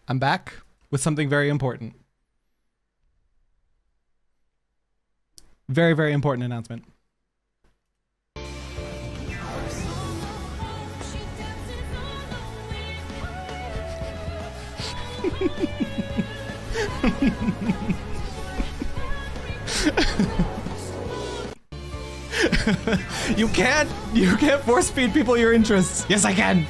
I'm back with something very important. Very, very important announcement. You can't force feed people your interests. Yes, I can.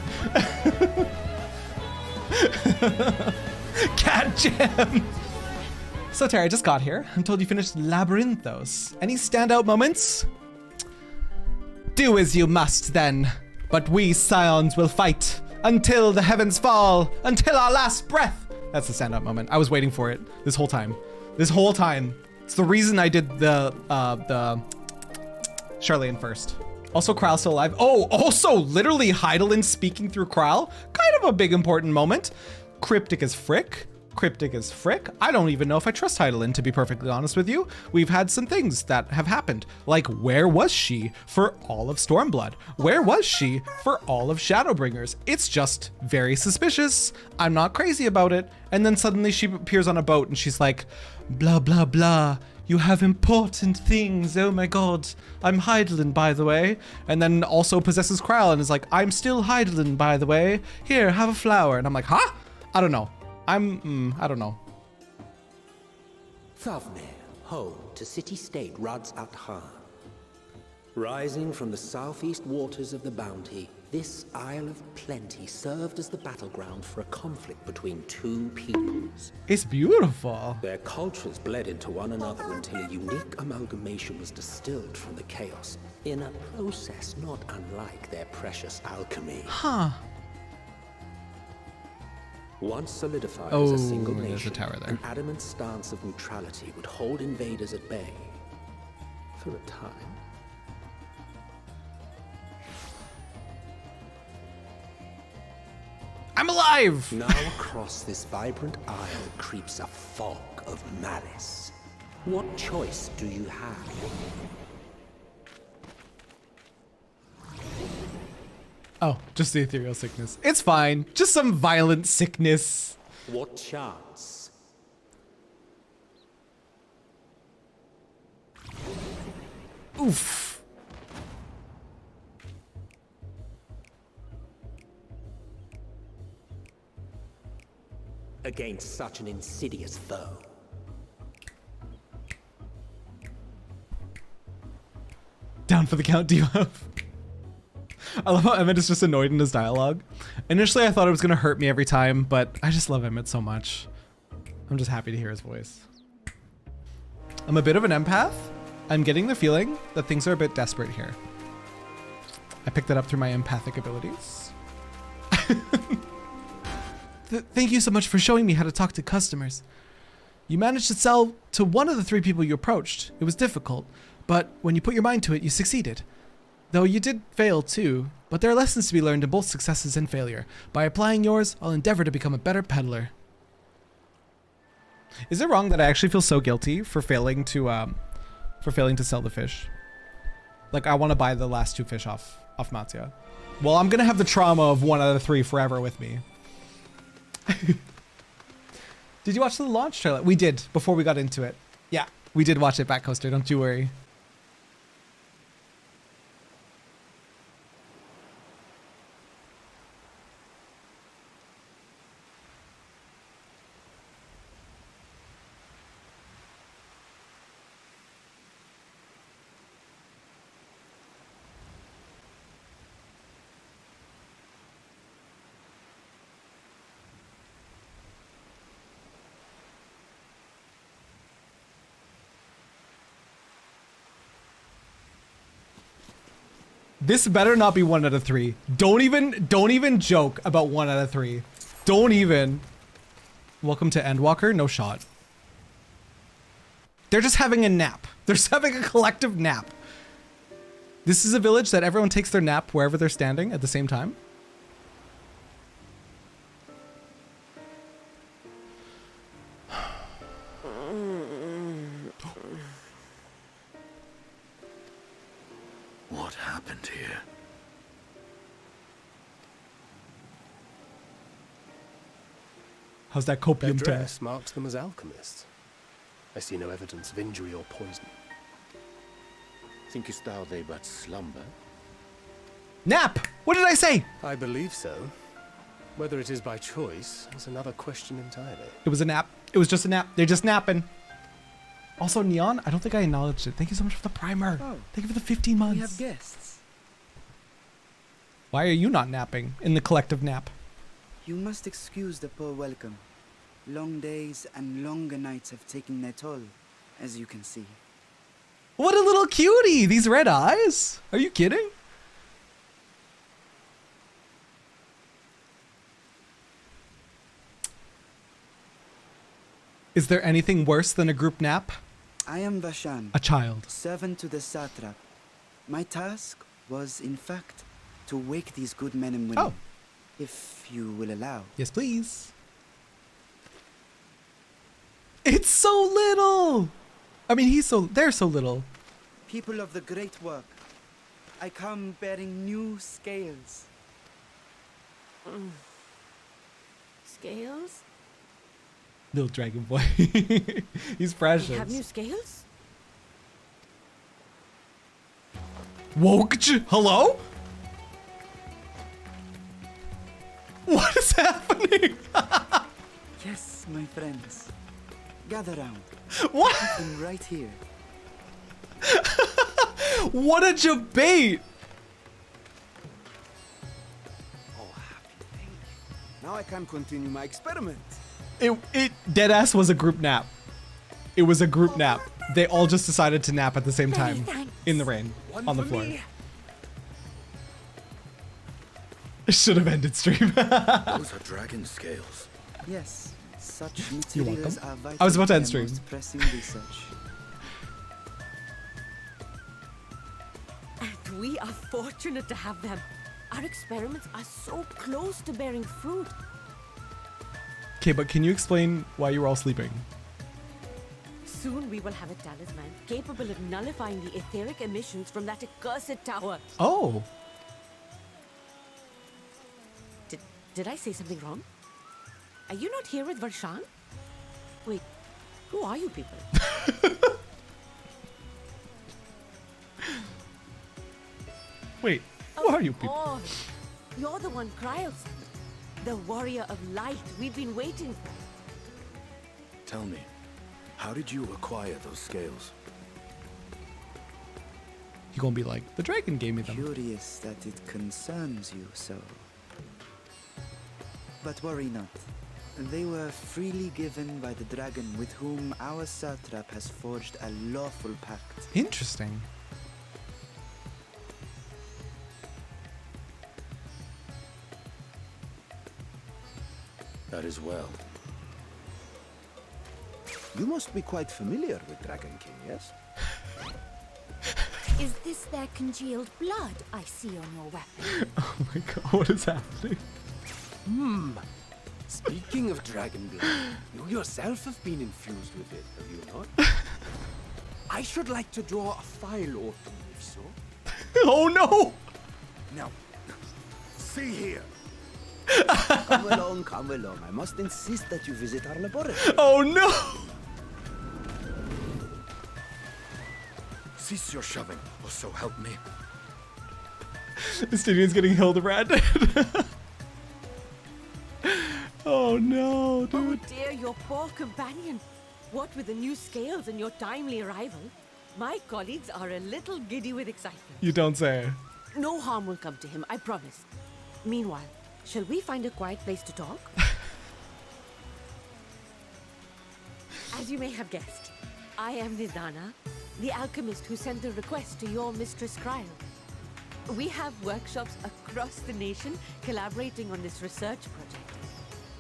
Cat jam. So Terra, I just got here. I'm told you finished Labyrinthos. Any standout moments? Do as you must then. But we Scions will fight until the heavens fall, until our last breath. That's the standout moment. I was waiting for it this whole time. This whole time. It's the reason I did the Charlene first. Also, Kral's still alive. Oh, also literally Heidelin speaking through Kral. Kind of a big important moment. Cryptic as frick. Cryptic as frick. I don't even know if I trust Heidelin, to be perfectly honest with you. We've had some things that have happened. Like, where was she for all of Stormblood? Where was she for all of Shadowbringers? It's just very suspicious. I'm not crazy about it. And then suddenly she appears on a boat and she's like, blah, blah, blah. You have important things. Oh my God. I'm Heidelin, by the way. And then also possesses Kral and is like, I'm still Heidelin, by the way. Here, have a flower. And I'm like, huh? I don't know. I don't know. Thavnair, home to city-state Radz-at-Han. Rising from the southeast waters of the Bounty, this Isle of Plenty served as the battleground for a conflict between two peoples. It's beautiful. Their cultures bled into one another until a unique amalgamation was distilled from the chaos, in a process not unlike their precious alchemy. Huh. Once solidified as a single there's a nation, tower there. an adamant stance of neutrality would hold invaders at bay for a time. I'm alive! Now across this vibrant isle creeps a fog of malice. What choice do you have? Oh, just the ethereal sickness. It's fine. Just some violent sickness. What chance? Oof. Against such an insidious foe. Down for the count, do you have? I love how Emmett is just annoyed in his dialogue. Initially, I thought it was gonna hurt me every time, but I just love Emmett so much. I'm just happy to hear his voice. I'm a bit of an empath. I'm getting the feeling that things are a bit desperate here. I picked that up through my empathic abilities. Thank you so much for showing me how to talk to customers. You managed to sell to one of the three people you approached. It was difficult, but when you put your mind to it, you succeeded. Though you did fail too, but there are lessons to be learned in both successes and failure. By applying yours, I'll endeavor to become a better peddler. Is it wrong that I actually feel so guilty for failing to sell the fish? Like, I want to buy the last two fish off Matsuya. Well, I'm gonna have the trauma of one out of three forever with me. Did you watch the launch trailer? We did, before we got into it. Yeah, we did watch it, Back Coaster, don't you worry. This better not be 1 out of 3. Don't even joke about 1 out of 3. Don't even. Welcome to Endwalker, no shot. They're just having a nap. They're just having a collective nap. This is a village that everyone takes their nap wherever they're standing at the same time. What happened here? How's that Their copium test? dress marks them as alchemists. I see no evidence of injury or poison. Thinkest thou they but slumber? Nap! What did I say? I believe so. Whether it is by choice is another question entirely. It was a nap. It was just a nap. They're just napping. Also, Neon, I don't think I acknowledged it. Thank you so much for the primer. Oh, Thank you for the 15 months. We have guests. Why are you not napping in the collective nap? You must excuse the poor welcome. Long days and longer nights have taken their toll, as you can see. What a little cutie! These red eyes? Are you kidding? Is there anything worse than a group nap? I am Vashan, A child. servant to the Satrap. My task was, in fact, to wake these good men and women. Oh. If you will allow. Yes, please. It's so little! I mean, they're so little. People of the great work, I come bearing new scales. Scales? Little dragon boy. He's precious. We have new scales? Woke. Hello? What is happening? Yes, my friends. Gather round. What? I'm right here. What a debate! Oh, happy thing. Now I can continue my experiment. It deadass was a group nap. It was a group nap. They all just decided to nap at the same time in the rain on the floor. Should have ended stream. Those are dragon scales. Yes, such You're materials welcome. are vital I was about to to end their stream. most pressing research. And we are fortunate to have them. Our experiments are so close to bearing fruit. Okay, but can you explain why you were all sleeping? Soon we will have a talisman capable of nullifying the etheric emissions from that accursed tower. Oh. Did I say something wrong? Are you not here with Varshan? Wait, who are you people? Wait, who are you people? Oh, you're the one, Kryles. The warrior of light we've been waiting for. Tell me, how did you acquire those scales? You gonna be like, the dragon gave me them. Curious that it concerns you so. But worry not. They were freely given by the dragon with whom our satrap has forged a lawful pact. Interesting. That is well. You must be quite familiar with Dragon King, yes? Is this their congealed blood I see on your weapon? Oh my god, what is happening? Speaking of dragon blood, you yourself have been infused with it, have you not? I should like to draw a file open, if so. Oh no! Now, see here. Come along, come along. I must insist that you visit our laboratory. Oh no! Cease your shoving, or so help me. Estinian's getting Hildebrand. Oh no, Oh dude. dear, your poor companion. What with the new scales and your timely arrival, my colleagues are a little giddy with excitement. You don't say. No harm will come to him, I promise. Meanwhile, shall we find a quiet place to talk? As you may have guessed, I am Nidhana, the alchemist who sent the request to your mistress Kryl. We have workshops across the nation collaborating on this research project.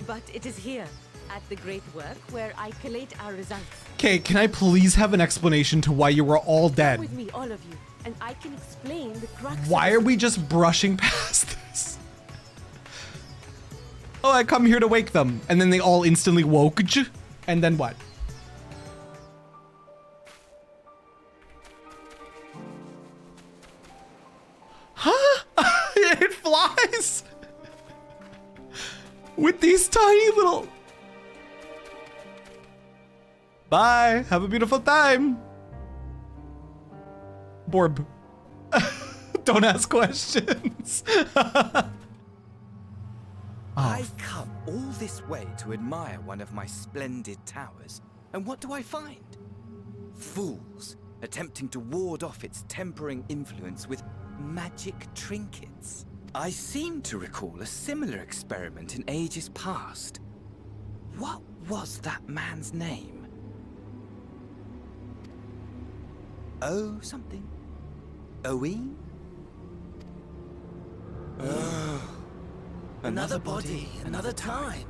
But it is here, at the Great Work, where I collate our results. Okay, can I please have an explanation to why you were all Come dead? with me, all of you, and I can explain the crux Why of are we just brushing past this? Oh, I come here to wake them. And then they all instantly woke. And then what? Huh? It flies! With these tiny little... Bye. Have a beautiful time. Borb. Don't ask questions. I've come all this way to admire one of my splendid towers, and what do I find? Fools attempting to ward off its tempering influence with magic trinkets. I seem to recall a similar experiment in ages past. What was that man's name? Oh, something. Owen? Another body, another time.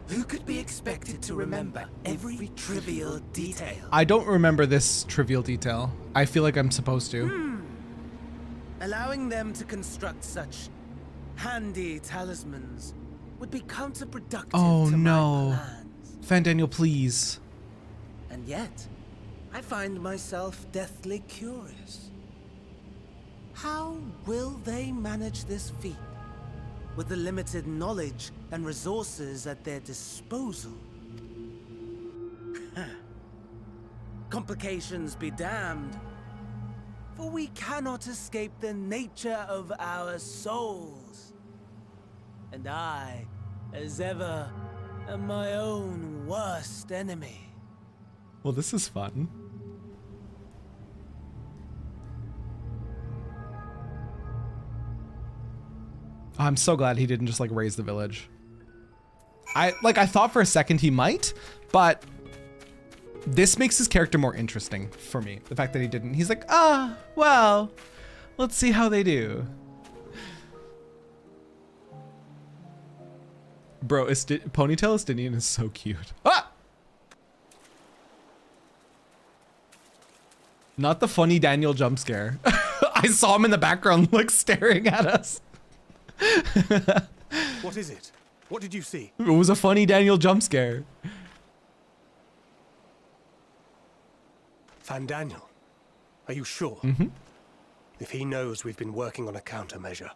Who could be expected to remember every trivial detail? I don't remember this trivial detail. I feel like I'm supposed to. Allowing them to construct such handy talismans would be counterproductive Oh to no. my plans. Fandaniel, please. And yet, I find myself deathly curious. How will they manage this feat with the limited knowledge and resources at their disposal? Complications be damned, for we cannot escape the nature of our souls. And I, as ever, am my own worst enemy. Well, this is fun. I'm so glad he didn't just like raise the village. I thought for a second he might, but this makes his character more interesting for me. The fact that he didn't. He's like, well, let's see how they do. Bro, Ponytail Estinian is so cute. Ah! Not the funny Daniel jump scare. I saw him in the background, like staring at us. What is it? What did you see? It was a funny Daniel jump scare. FANDANIEL, are you sure? If he knows we've been working on a countermeasure.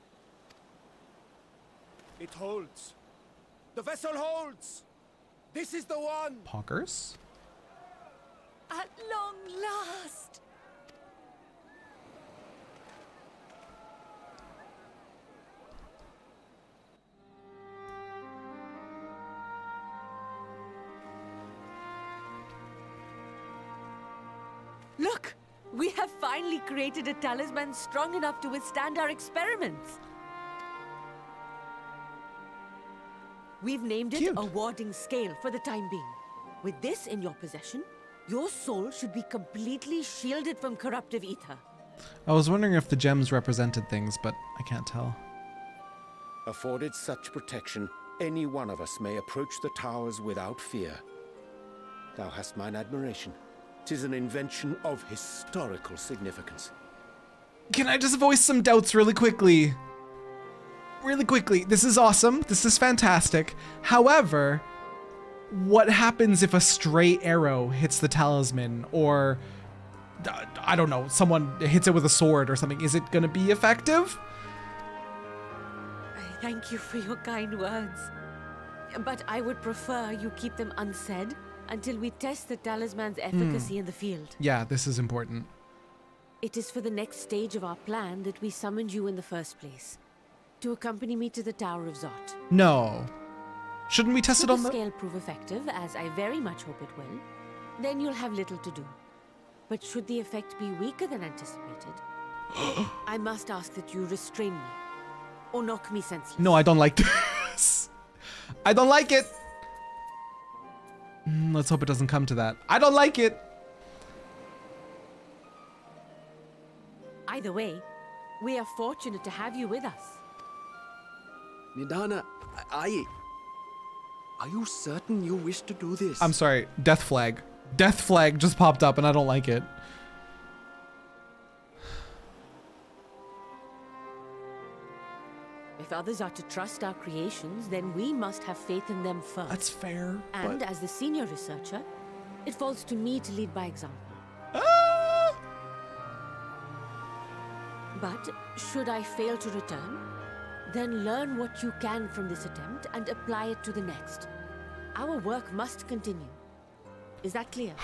It holds. The vessel holds. This is the one. Poggers? At long last. Look, we have finally created a talisman strong enough to withstand our experiments. We've named it a warding scale for the time being. With this in your possession, your soul should be completely shielded from corruptive ether. I was wondering if the gems represented things, but I can't tell. Afforded such protection, any one of us may approach the towers without fear. Thou hast mine admiration. 'Tis an invention of historical significance. Can I just voice some doubts really quickly? Really quickly. This is awesome. This is fantastic. However, what happens if a stray arrow hits the talisman, or I don't know, someone hits it with a sword or something? Is it going to be effective? I thank you for your kind words, but I would prefer you keep them unsaid until we test the talisman's efficacy in the field. Yeah, this is important. It is for the next stage of our plan that we summoned you in the first place, to accompany me to the Tower of Zot. No. Shouldn't we test it on the scale prove effective, as I very much hope it will, then you'll have little to do. But should the effect be weaker than anticipated, I must ask that you restrain me, or knock me senseless. No, I don't like this. I don't like it. Let's hope it doesn't come to that. I don't like it. Either way, we are fortunate to have you with us. Nidhana, are you certain you wish to do this? I'm sorry, death flag. Death flag just popped up and I don't like it. If others are to trust our creations, then we must have faith in them first. That's fair. And as the senior researcher, it falls to me to lead by example. But should I fail to return, then learn what you can from this attempt and apply it to the next. Our work must continue. Is that clear?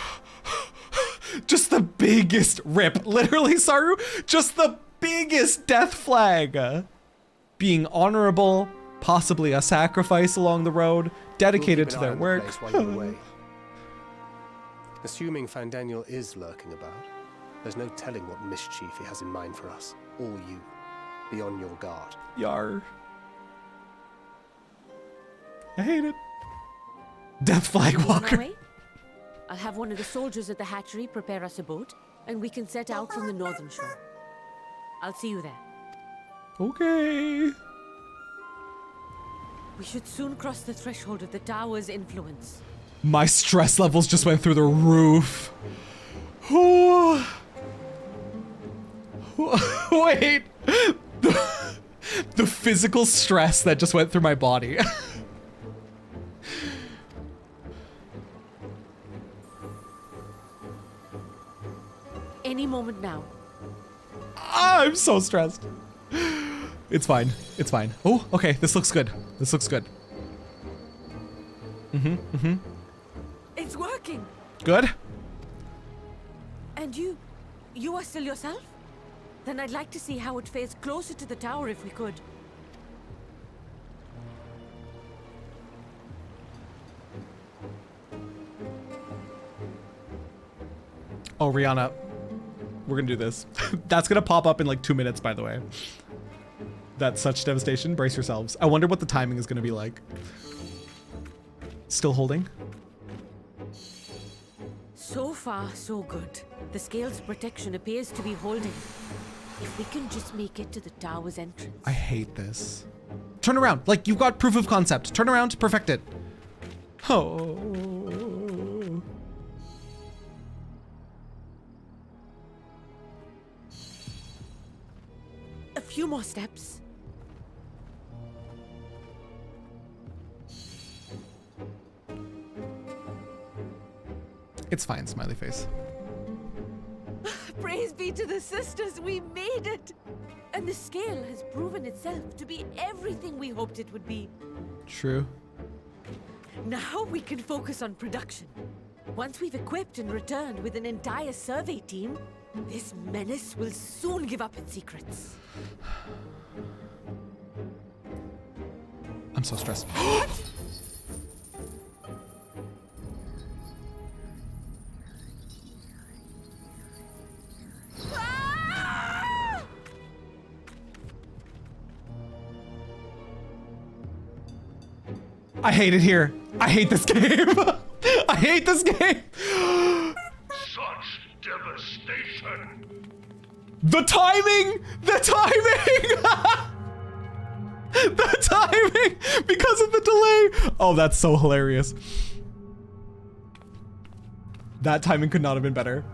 Just the biggest rip. Literally, Saru, just the biggest death flag. Being honorable, possibly a sacrifice along the road, dedicated to their work. Assuming Fandaniel is lurking about, there's no telling what mischief he has in mind for us, or you. Be on your guard. Yar. I hate it. Death flag walker. I'll have one of the soldiers at the hatchery prepare us a boat, and we can set out from the northern shore. I'll see you there. Okay. We should soon cross the threshold of the tower's influence. My stress levels just went through the roof. Wait. The physical stress that just went through my body. Any moment now. I'm so stressed. It's fine. It's fine. Oh, okay. This looks good. This looks good. It's working. Good. And you are still yourself? Then I'd like to see how it fares closer to the tower if we could. Oh, Rihanna. We're gonna do this. That's gonna pop up in like 2 minutes, by the way. That's such devastation. Brace yourselves. I wonder what the timing is gonna be like. Still holding. So far, so good. The scale's protection appears to be holding. If we can just make it to the tower's entrance. I hate this. Turn around. Like, you've got proof of concept. Turn around, perfect it. Oh. A few more steps. It's fine, smiley face. Praise be to the sisters, we made it! And the scale has proven itself to be everything we hoped it would be. True. Now we can focus on production. Once we've equipped and returned with an entire survey team, this menace will soon give up its secrets. I'm so stressed. I hate it here. I hate this game. I hate this game. Such devastation. The timing! The timing! The timing! Because of the delay! Oh, that's so hilarious. That timing could not have been better.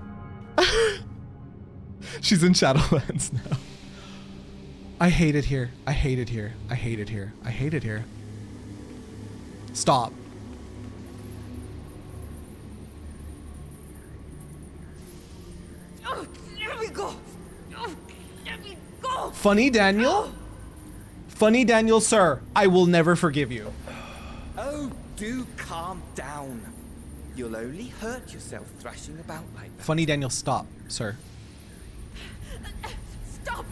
She's in Shadowlands now. I hate it here. I hate it here. I hate it here. I hate it here. Stop. Oh, let me go! Oh, let me go! Funny Daniel? Funny Daniel, sir. I will never forgive you. Oh, do calm down. You'll only hurt yourself thrashing about like that. Funny Daniel, stop, sir. Stop!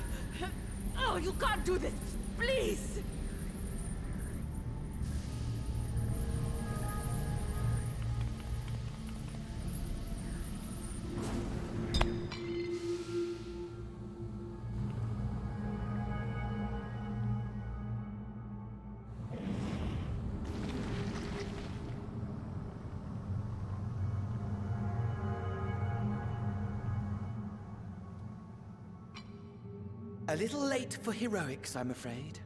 Oh, you can't do this! Please! A little late for heroics, I'm afraid.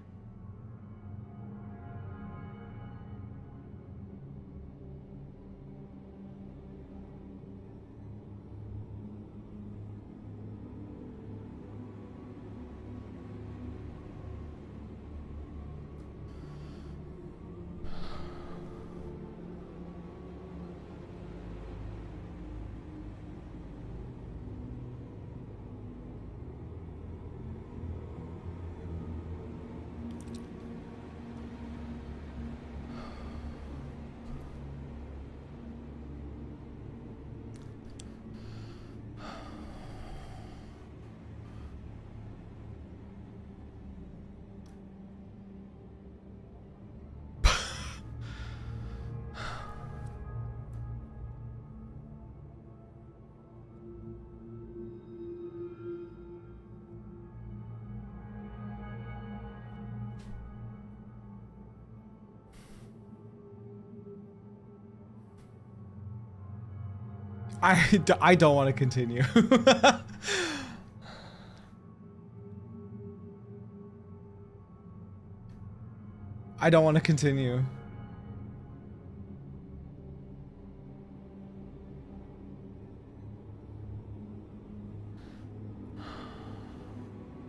I don't want to continue. I don't want to continue.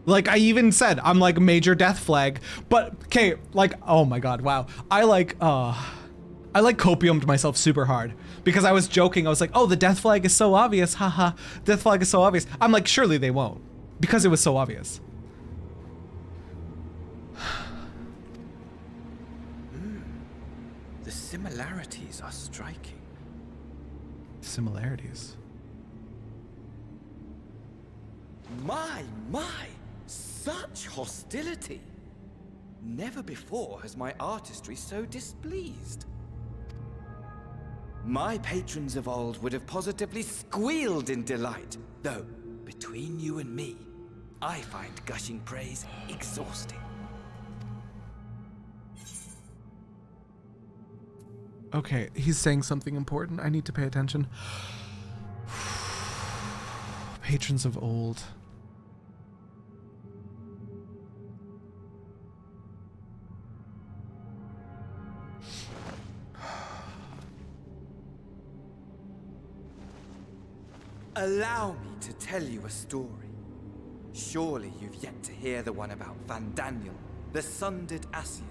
Like I even said, I'm like major death flag, but okay, like, oh my God, wow. I like copiumed myself super hard because I was joking. I was like, oh, the death flag is so obvious. Haha, death flag is so obvious. I'm like, surely they won't because it was so obvious. The similarities are striking. Similarities. My, such hostility. Never before has my artistry so displeased. My patrons of old would have positively squealed in delight, though, between you and me, I find gushing praise exhausting. Okay, he's saying something important. I need to pay attention. Patrons of old. Allow me to tell you a story. Surely you've yet to hear the one about FANDANIEL, the sundered Ascian.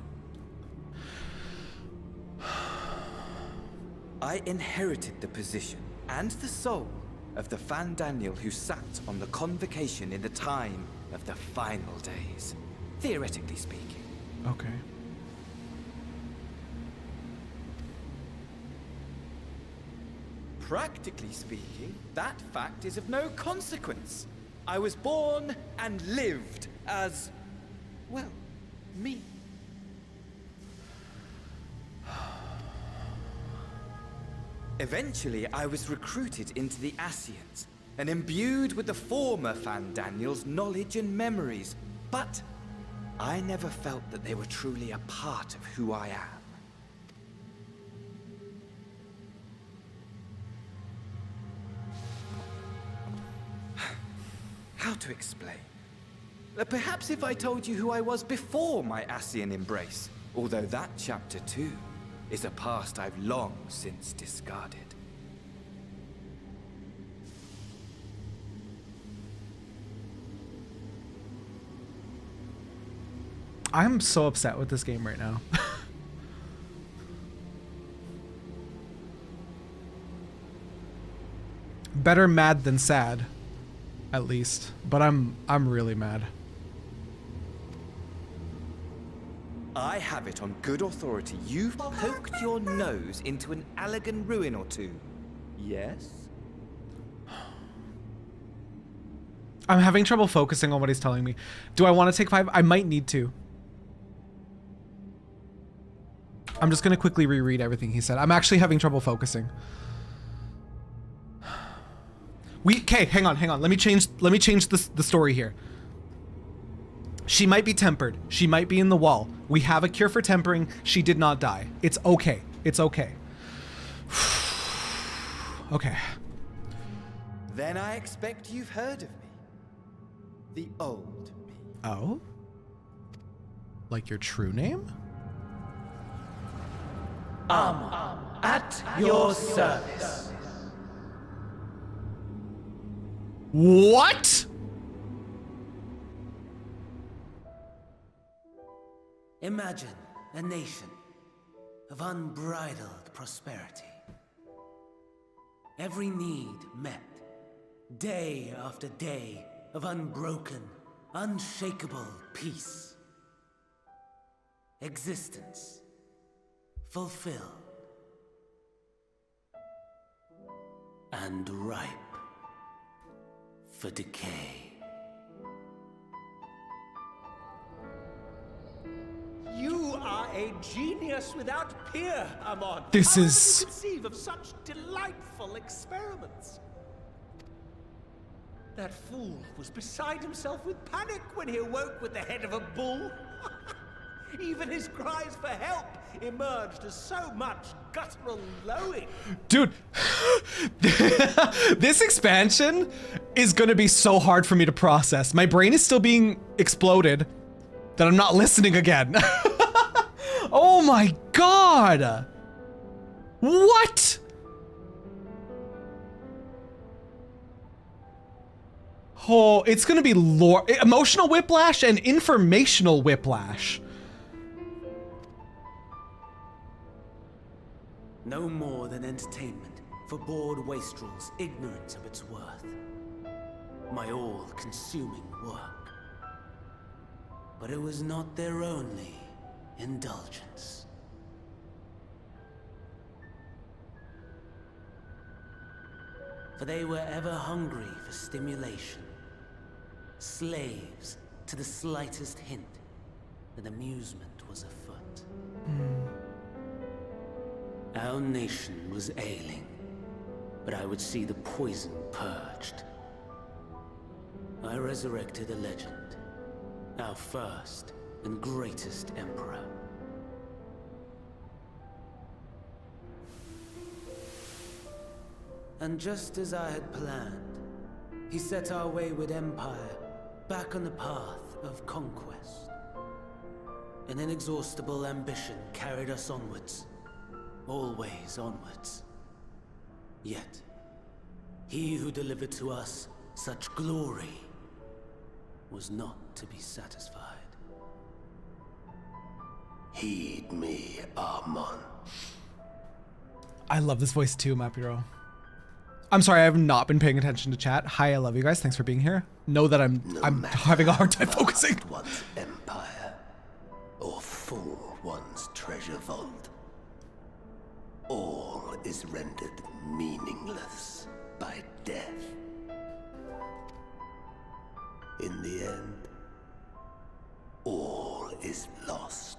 I inherited the position and the soul of the FANDANIEL who sat on the convocation in the time of the final days, theoretically speaking. Okay. Practically speaking, that fact is of no consequence. I was born and lived as, well, me. Eventually, I was recruited into the Ascians and imbued with the former FANDANIEL'S knowledge and memories, but I never felt that they were truly a part of who I am. How to explain? Perhaps if I told you who I was before my Ascian embrace, although that chapter too is a past I've long since discarded. I'm so upset with this game right now. Better mad than sad, at least. But I'm really mad. I have it on good authority. You've poked your nose into an Allegan ruin or two. Yes? I'm having trouble focusing on what he's telling me. Do I want to take 5? I might need to. I'm just going to quickly reread everything he said. I'm actually having trouble focusing. Okay, hang on. Let me change the story here. She might be tempered. She might be in the wall. We have a cure for tempering. She did not die. It's okay. It's okay. Okay. Then I expect you've heard of me. The old me. Oh? Like your true name? AMON, at your service. What? Imagine a nation of unbridled prosperity. Every need met, day after day of unbroken, unshakable peace. Existence fulfilled and ripe for decay. You are a genius without peer, Amon. This How is... did you conceive of such delightful experiments? That fool was beside himself with panic when he awoke with the head of a bull. Even his cries for help emerged as so much guttural lowing. Dude, this expansion is gonna be so hard for me to process. My brain is still being exploded that I'm not listening again. Oh my god! What? Oh, it's gonna be emotional whiplash and informational whiplash. No more than entertainment for bored wastrels ignorant of its worth. My all-consuming work. But it was not their only indulgence. For they were ever hungry for stimulation. Slaves to the slightest hint that amusement was afoot. Our nation was ailing, but I would see the poison purged. I resurrected a legend, our first and greatest emperor. And just as I had planned, he set our wayward empire back on the path of conquest. An inexhaustible ambition carried us onwards, always onwards. Yet, he who delivered to us such glory was not to be satisfied. Heed me, Amon. I love this voice too, Mapiro. I'm sorry, I have not been paying attention to chat. Hi, I love you guys. Thanks for being here. Know that I'm having a hard time focusing. One's empire, or full one's treasure vault, all is rendered meaningless by death. In the end, all is lost.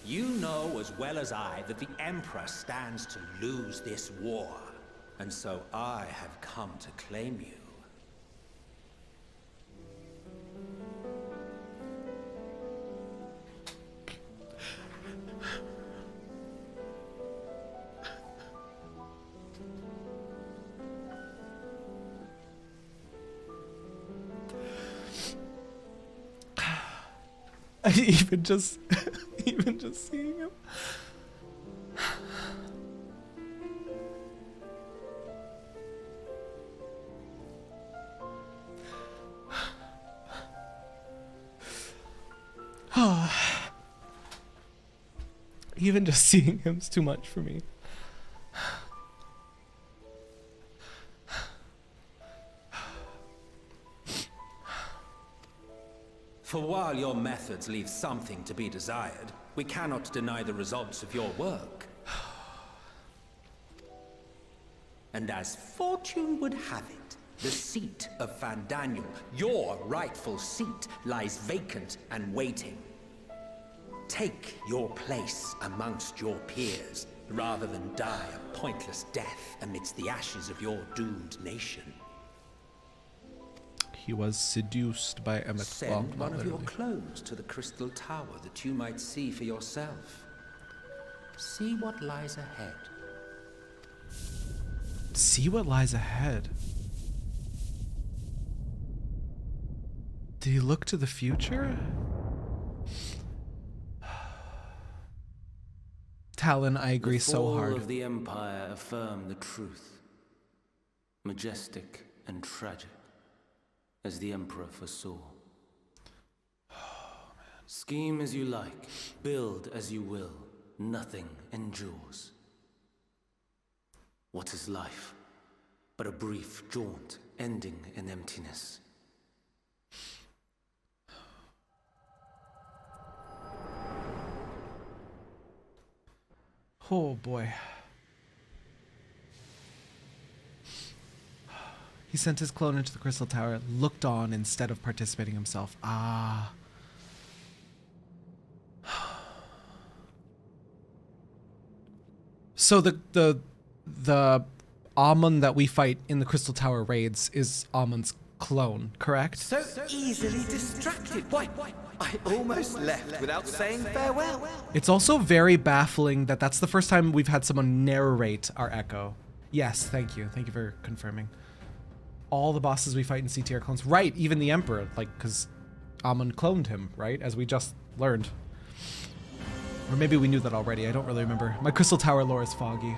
You know as well as I that the Emperor stands to lose this war, and so I have come to claim you. even just seeing him. Even just seeing him is too much for me. For while your methods leave something to be desired, we cannot deny the results of your work. And as fortune would have it, the seat of FANDANIEL, your rightful seat, lies vacant and waiting. Take your place amongst your peers, rather than die a pointless death amidst the ashes of your doomed nation. He was seduced by Emmett. Send one of your clones to the Crystal Tower that you might see for yourself. See what lies ahead. See what lies ahead. Did he look to the future? Talon, I agree so hard. The fall of the Empire affirmed the truth. Majestic and tragic, as the Emperor foresaw. Oh, man. Scheme as you like, build as you will, nothing endures. What is life but a brief jaunt ending in emptiness? Oh boy. He sent his clone into the Crystal Tower, looked on instead of participating himself. Ah. So the AMON that we fight in the Crystal Tower raids is AMON's clone, correct? So easily distracted. Why, I almost left without saying farewell. It's also very baffling that that's the first time we've had someone narrate our echo. Yes, thank you. Thank you for confirming. All the bosses we fight in CT are clones. Right, even the Emperor, like, because AMON cloned him, right? As we just learned. Or maybe we knew that already, I don't really remember. My Crystal Tower lore is foggy.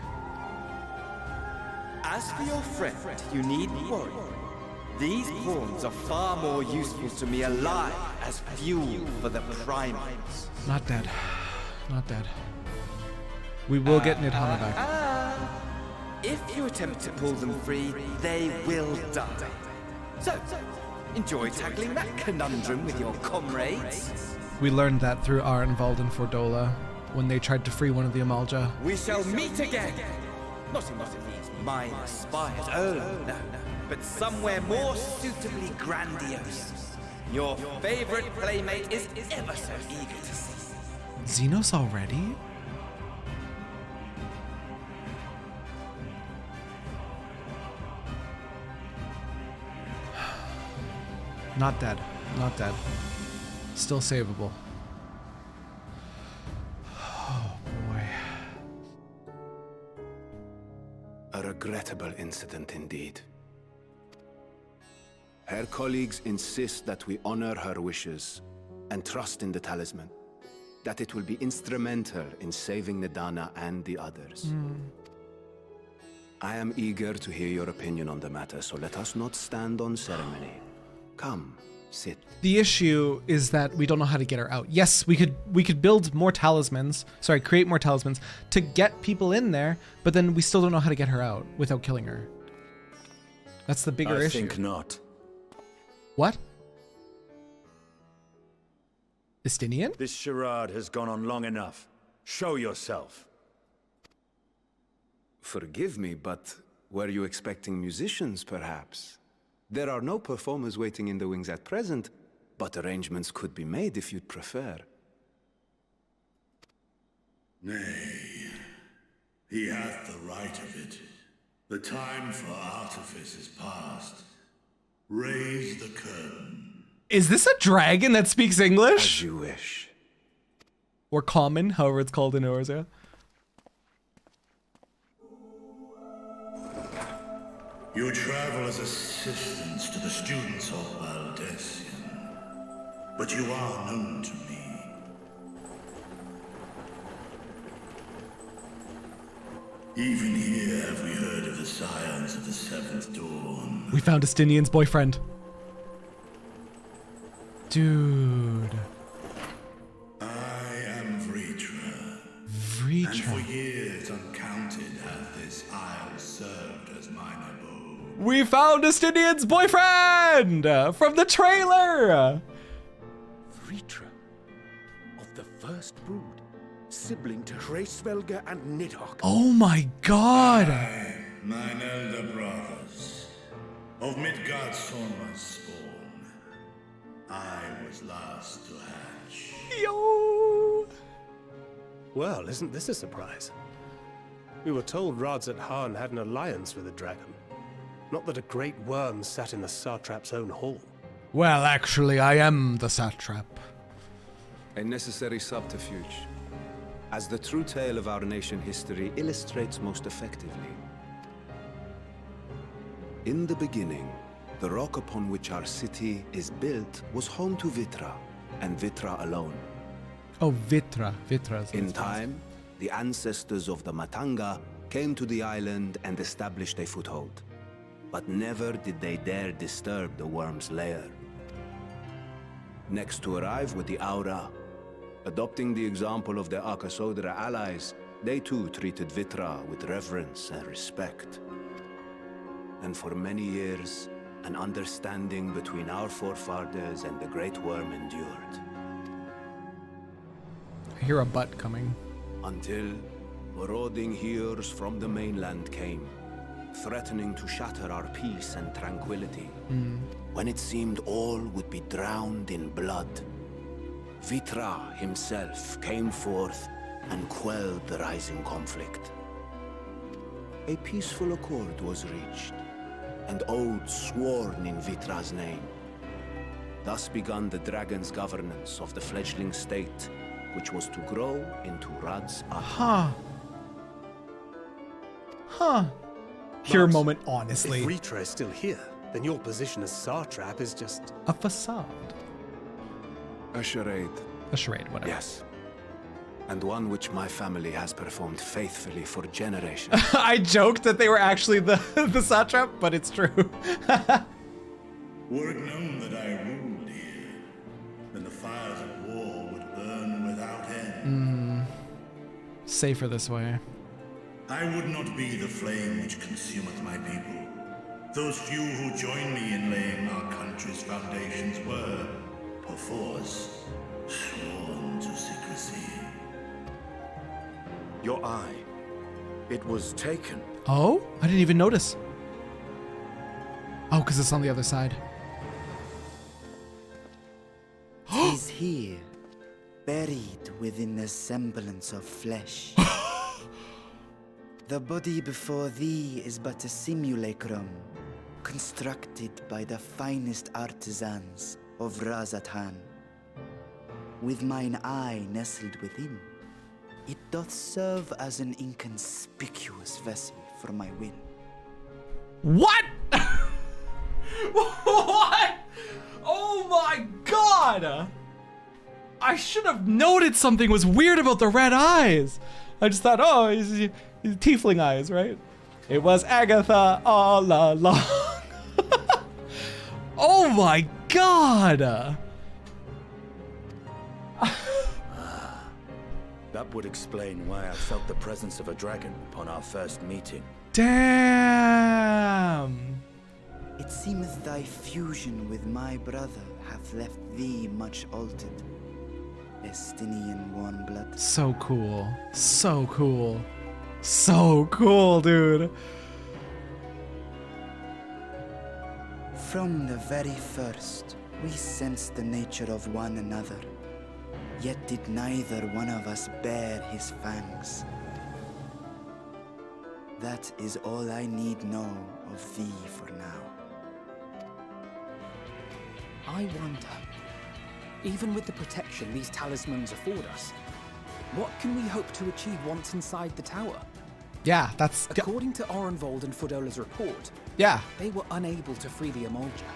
As for your friend, you needn't worry. These pawns are far more useful to me alive as fuel for the primates. Not dead. Not dead. We will get Nidhana back. If you attempt to pull them free, they will die. So, enjoy tackling that conundrum with your comrades. We learned that through our involved in Fordola when they tried to free one of the Amalja. We shall meet again. Not in one of these minor spires, oh no, but somewhere more suitably grandiose. Your favorite playmate is ever so eager to see. Xenos already? Not dead. Not dead. Still savable. Oh boy. A regrettable incident indeed. Her colleagues insist that we honor her wishes and trust in the talisman, that it will be instrumental in saving Nidhana and the others. I am eager to hear your opinion on the matter, so let us not stand on ceremony. Come, sit. The issue is that we don't know how to get her out. Yes, we could build more talismans, create more talismans to get people in there, but then we still don't know how to get her out without killing her. That's the bigger issue. I think not. What? Estinian? This charade has gone on long enough. Show yourself. Forgive me, but were you expecting musicians, perhaps? There are no performers waiting in the wings at present, but arrangements could be made if you'd prefer. Nay, he hath the right of it. The time for artifice is past. Raise the curtain. Is this a dragon that speaks English? As you wish. Or common, however it's called in Orza. You travel as assistants to the students of Valdesian, but you are known to me. Even here have we heard of the scions of the Seventh Dawn. We found Estinian's boyfriend. Dude. I am Vrtra. Vrtra. And for years uncounted hath this isle served as mine abode. We found Estinian's boyfriend from the trailer. Vrtra, of the first brood, sibling to Hraesvelga and Nidhogg. Oh my god. I, mine elder brothers, of Midgard's Sorma's spawn, I was last to hatch. Yo. Well, isn't this a surprise? We were told Radz-at-Han had an alliance with the dragon. Not that a great worm sat in the Satrap's own hall. Well, actually, I am the Satrap. A necessary subterfuge, as the true tale of our nation history illustrates most effectively. In the beginning, the rock upon which our city is built was home to Vrtra, and Vrtra alone. Oh, Vrtra. Vrtra. In time, the ancestors of the Matanga came to the island and established a foothold. But never did they dare disturb the worm's lair. Next to arrive were the Aura. Adopting the example of their Akasodra allies, they too treated Vrtra with reverence and respect. And for many years, an understanding between our forefathers and the Great Worm endured. I hear a butt coming. Until marauding heroes from the mainland came, threatening to shatter our peace and tranquility. When it seemed all would be drowned in blood, Vrtra himself came forth and quelled the rising conflict. A peaceful accord was reached, and oaths sworn in Vrtra's name. Thus began the dragon's governance of the fledgling state, which was to grow into Radz-at-Han. Pure moment, honestly. If Vrtra is still here, then your position as Satrap is just a facade. A charade. A charade, whatever. Yes. And one which my family has performed faithfully for generations. I joked that they were actually the Satrap, but it's true. Were it known that I ruled here, then the fires of war would burn without end. Safer this way. I would not be the flame which consumeth my people. Those few who joined me in laying our country's foundations were, perforce, sworn to secrecy. Your eye. It was taken. Oh? I didn't even notice. Oh, because it's on the other side. He's here, buried within the semblance of flesh. The body before thee is but a simulacrum, constructed by the finest artisans of Radz-at-Han. With mine eye nestled within, it doth serve as an inconspicuous vessel for my will. What? What? Oh my god! I should have noted something was weird about the red eyes. I just thought, oh, he's tiefling eyes, right? It was Agatha all along. Oh my god! That would explain why I felt the presence of a dragon upon our first meeting. Damn! It seemeth thy fusion with my brother hath left thee much altered. Estinian warm blood. So cool. So cool. So cool, dude. From the very first, we sensed the nature of one another. Yet did neither one of us bear his fangs. That is all I need know of thee for now. I wonder, even with the protection these talismans afford us, what can we hope to achieve once inside the tower? Yeah, that's... According to Orenvold and Fodola's report, they were unable to free the Amolja.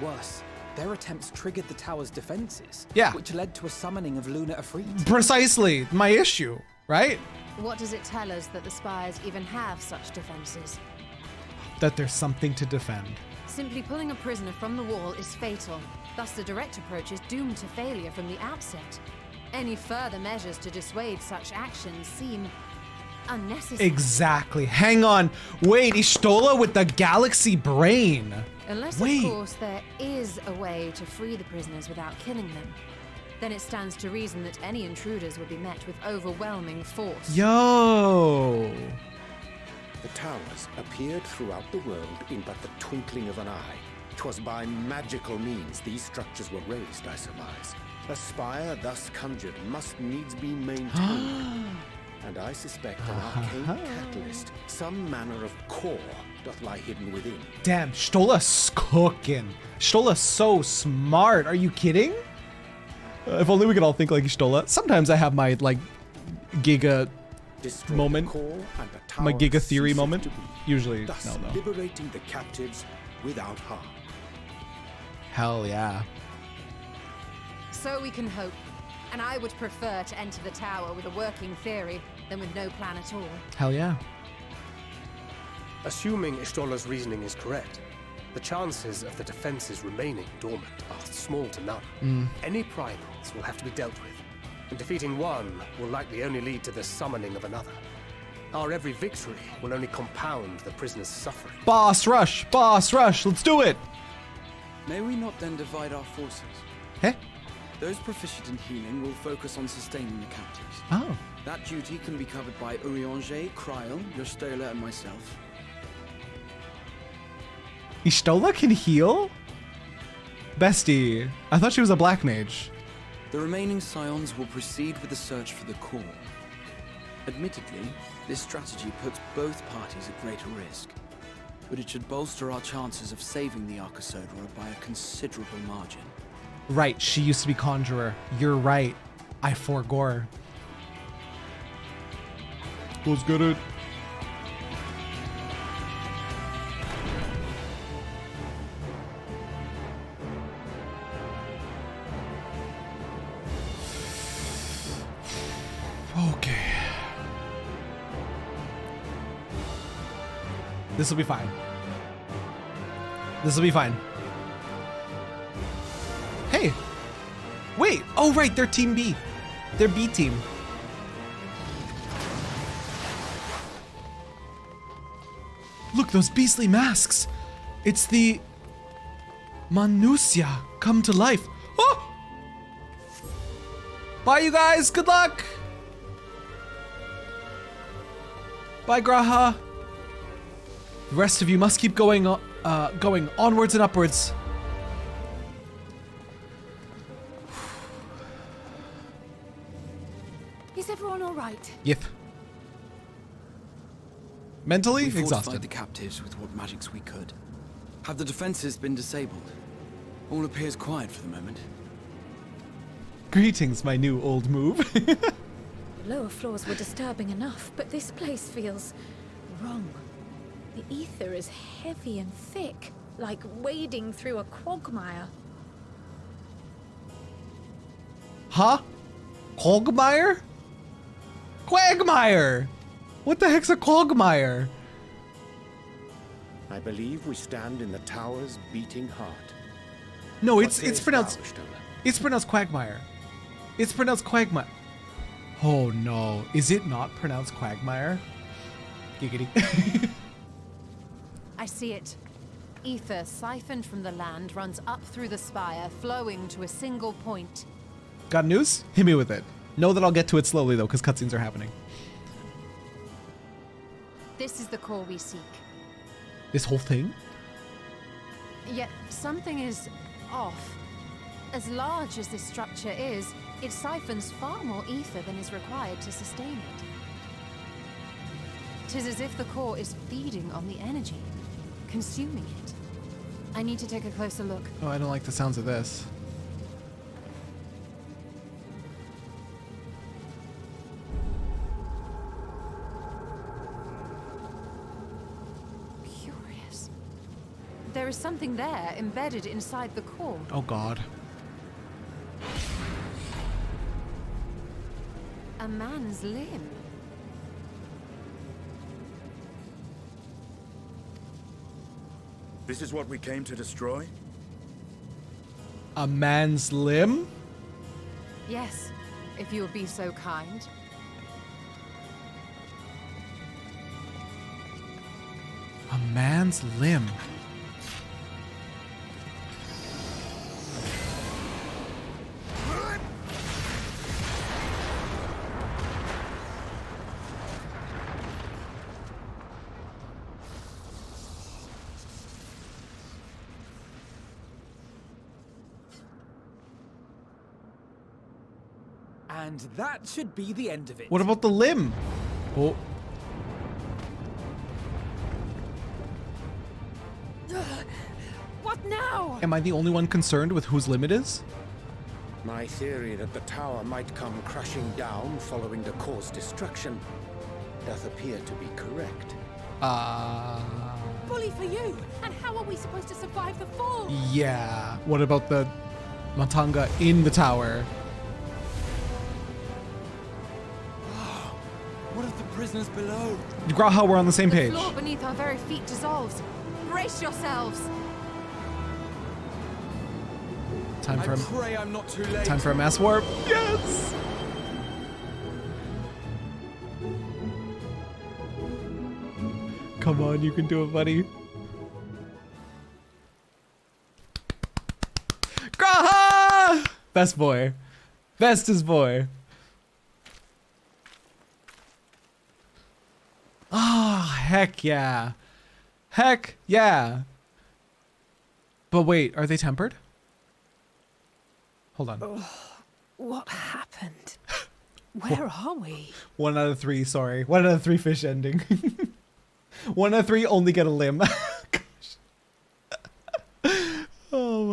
Worse, their attempts triggered the tower's defenses, which led to a summoning of Luna Ifrit. Precisely my issue, right? What does it tell us that the spires even have such defenses? That there's something to defend. Simply pulling a prisoner from the wall is fatal. Thus the direct approach is doomed to failure from the outset. Any further measures to dissuade such actions seem unnecessary. Exactly. Hang on. Wait, Y'shtola with the galaxy brain. Unless, of course, there is a way to free the prisoners without killing them. Then it stands to reason that any intruders would be met with overwhelming force. Yo! The towers appeared throughout the world in but the twinkling of an eye. 'Twas by magical means these structures were raised, I surmise. A spire thus conjured must needs be maintained. And I suspect an arcane catalyst, some manner of core, doth lie hidden within. Damn, Y'shtola's cooking. Y'shtola's so smart. Are you kidding? If only we could all think like Y'shtola. Sometimes I have my, like, Giga moment. My Giga theory moment. Usually, thus no. Liberating the captives without harm. Hell yeah. So we can hope. And I would prefer to enter the tower with a working theory than with no plan at all. Hell yeah. Assuming Y'shtola's reasoning is correct, the chances of the defenses remaining dormant are small to none. Any primals will have to be dealt with, and defeating one will likely only lead to the summoning of another. Our every victory will only compound the prisoner's suffering. Boss rush! Boss rush! Let's do it! May we not then divide our forces? Huh? Those proficient in healing will focus on sustaining the captives. Oh. That duty can be covered by Urianger, Kryl, Y'shtola, and myself. Y'shtola can heal? Bestie, I thought she was a black mage. The remaining scions will proceed with the search for the core. Admittedly, this strategy puts both parties at greater risk. but it should bolster our chances of saving the Arcosodra by a considerable margin. Right, she used to be Conjurer. You're right. I forgore. Let's get it. Okay. This will be fine. This will be fine. Hey. Wait. Oh, right. They're Team B. They're B team. Look, those beastly masks. It's the Manusia come to life. Oh! Bye, you guys. Good luck. Bye, Graha. The rest of you must keep going onwards and upwards. Is everyone all right? Yep. Mentally We exhausted. fortified the captives with what magics we could. Have the defenses been disabled? All appears quiet for the moment. Greetings, my new old move. The lower floors were disturbing enough, but this place feels wrong. The ether is heavy and thick, like wading through a quagmire. Huh? Quagmire? Quagmire! What the heck's a quagmire? I believe we stand in the tower's beating heart. No, it's pronounced quagmire. It's pronounced quagmire. Oh no, is it not pronounced quagmire? Giggity. I see it. Ether siphoned from the land runs up through the spire, flowing to a single point. Got news? Hit me with it. Know that I'll get to it slowly though, because cutscenes are happening. This is the core we seek. This whole thing? Yet something is off. As large as this structure is, it siphons far more ether than is required to sustain it. 'Tis as if the core is feeding on the energy, consuming it. I need to take a closer look. Oh, I don't like the sounds of this. Curious. There is something there embedded inside the core. Oh god. A man's limb. This is what we came to destroy? A man's limb? Yes, if you would be so kind. A man's limb. And that should be the end of it. What about the limb? Oh. What now? Am I the only one concerned with whose limb it is? My theory that the tower might come crashing down following the core's destruction doth appear to be correct. Bully for you! And how are we supposed to survive the fall? Yeah. What about the Matanga in the tower? What of the prisoners below? Graha, we're on the same page. The floor beneath our very feet dissolves. Brace yourselves. Time for I pray I'm not too late. Time for a mass warp. Yes. Come on, you can do it, buddy. Graha! Best boy. Bestest boy. Ah, oh, heck yeah. Heck yeah. But wait, are they tempered? Hold on. Oh, what happened? Where are we? 1 out of 3, sorry. 1 out of 3 fish ending. 1 out of 3 only get a limb.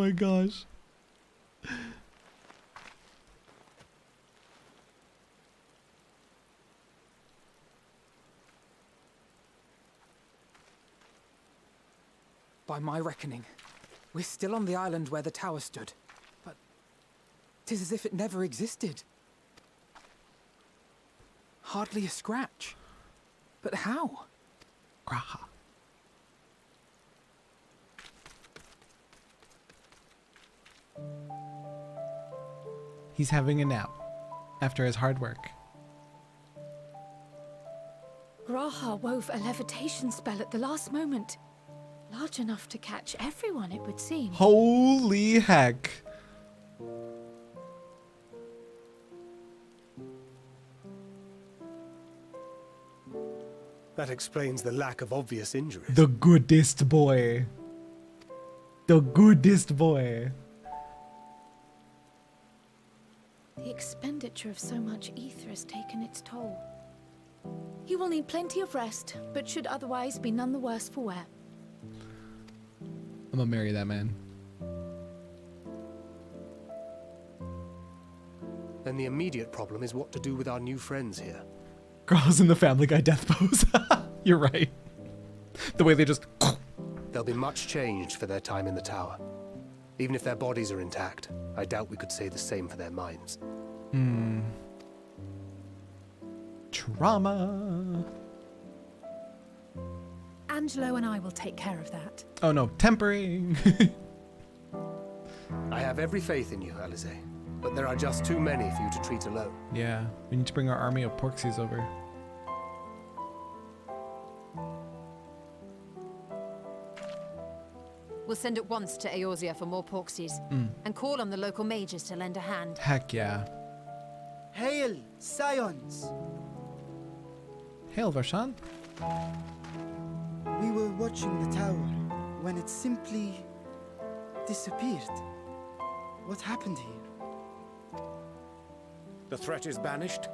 my gosh. By my reckoning, we're still on the island where the tower stood. But 'tis as if it never existed. Hardly a scratch. But how? Graha. He's having a nap after his hard work. Graha wove a levitation spell at the last moment. Large enough to catch everyone, it would seem. Holy heck. That explains the lack of obvious injuries. The goodest boy. The goodest boy. The expenditure of so much ether has taken its toll. He will need plenty of rest, but should otherwise be none the worse for wear. I'm gonna marry that man. Then the immediate problem is what to do with our new friends here. Girls in the Family Guy death pose. You're right. The way they just... They'll be much changed for their time in the tower. Even if their bodies are intact, I doubt we could say the same for their minds. Trauma. Angelo and I will take care of that. Oh no, tempering. I have every faith in you, Alize, but there are just too many for you to treat alone. Yeah, we need to bring our army of Porxies over. We'll send at once to Eorzea for more Porxies, and call on the local mages to lend a hand. Heck yeah. Hail, Scions! Hail, Varshan. We were watching the tower when it simply disappeared. What happened here? The threat is banished,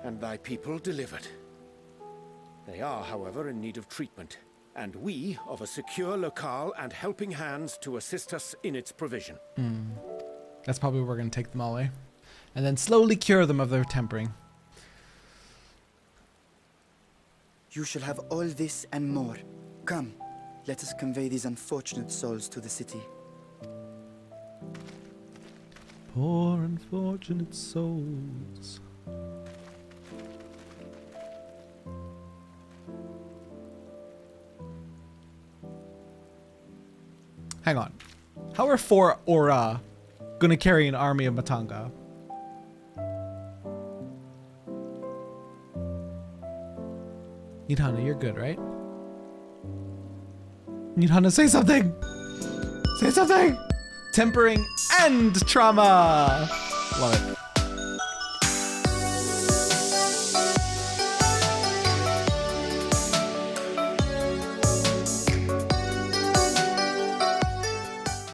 and thy people delivered. They are, however, in need of treatment, and we of a secure locale and helping hands to assist us in its provision. That's probably where we're going to take them all away. And then slowly cure them of their tempering. You shall have all this and more. Come, let us convey these unfortunate souls to the city. Poor unfortunate souls. Hang on. How are 4 Aura gonna carry an army of Matanga? Nidhana, you're good, right? Nidhana, say something! Say something! Tempering and trauma! Love it.